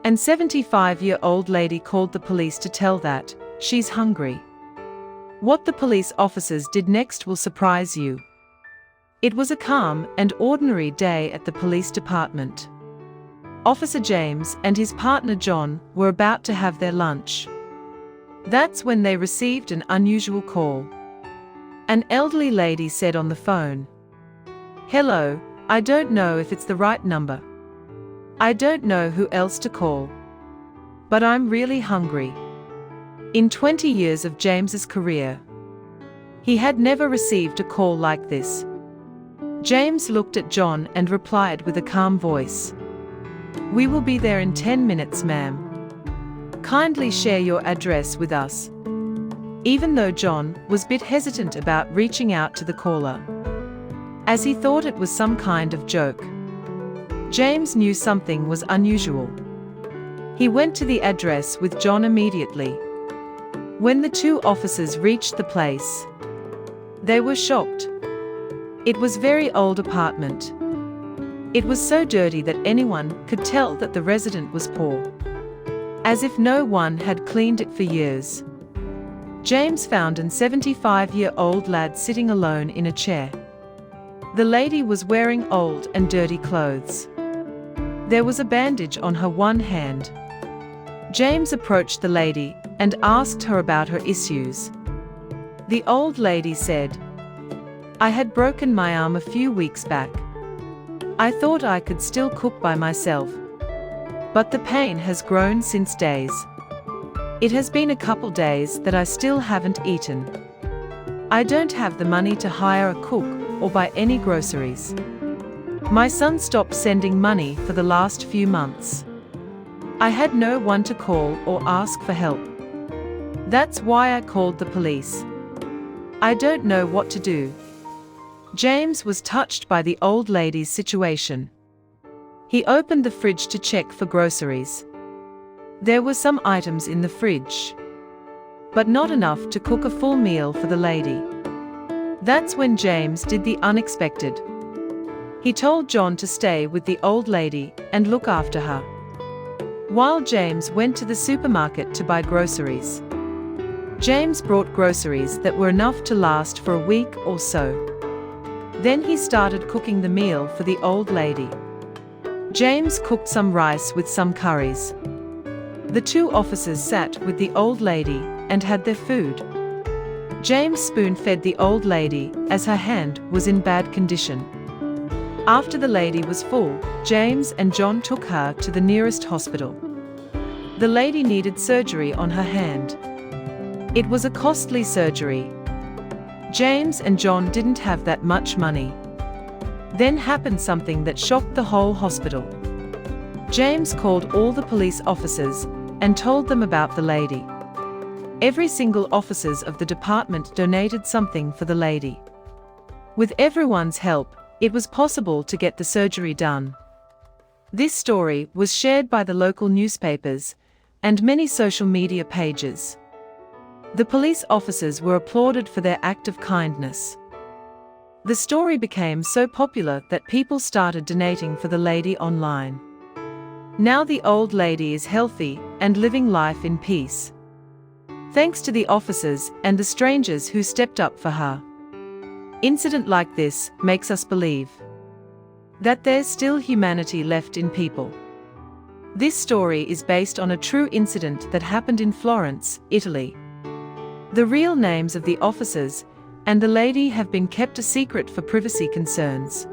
An 75-year-old lady called the police to tell that she's hungry. What the police officers did next will surprise you. It was a calm and ordinary day at the police department. Officer James and his partner John were about to have their lunch. That's when they received an unusual call. An elderly lady said on the phone, "Hello, I don't know if it's the right number. I don't know who else to call. But I'm really hungry." In 20 years of James's career, he had never received a call like this. James looked at John and replied with a calm voice, "We will be there in 10 minutes, ma'am. Kindly share your address with us." Even though John was a bit hesitant about reaching out to the caller, as he thought it was some kind of joke, James knew something was unusual. He went to the address with John immediately. When the two officers reached the place, they were shocked. It was a very old apartment. It was so dirty that anyone could tell that the resident was poor, as if no one had cleaned it for years. James found a 75-year-old lad sitting alone in a chair. The lady was wearing old and dirty clothes. There was a bandage on her one hand. James approached the lady and asked her about her issues. The old lady said, "I had broken my arm a few weeks back. I thought I could still cook by myself, but the pain has grown since days. It has been a couple days that I still haven't eaten. I don't have the money to hire a cook or buy any groceries. My son stopped sending money for the last few months. I had no one to call or ask for help. That's why I called the police. I don't know what to do." James was touched by the old lady's situation. He opened the fridge to check for groceries. There were some items in the fridge, but not enough to cook a full meal for the lady. That's when James did the unexpected. He told John to stay with the old lady and look after her, while James went to the supermarket to buy groceries. James brought groceries that were enough to last for a week or so. Then he started cooking the meal for the old lady. James cooked some rice with some curries. The two officers sat with the old lady and had their food. James spoon-fed the old lady as her hand was in bad condition. After the lady was full, James and John took her to the nearest hospital. The lady needed surgery on her hand. It was a costly surgery. James and John didn't have that much money. Then happened something that shocked the whole hospital. James called all the police officers and told them about the lady. Every single officers of the department donated something for the lady. With everyone's help, it was possible to get the surgery done. This story was shared by the local newspapers and many social media pages. The police officers were applauded for their act of kindness. The story became so popular that people started donating for the lady online. Now the old lady is healthy and living life in peace, thanks to the officers and the strangers who stepped up for her. Incident like this makes us believe that there's still humanity left in people. This story is based on a true incident that happened in Florence, Italy. The real names of the officers and the lady have been kept a secret for privacy concerns.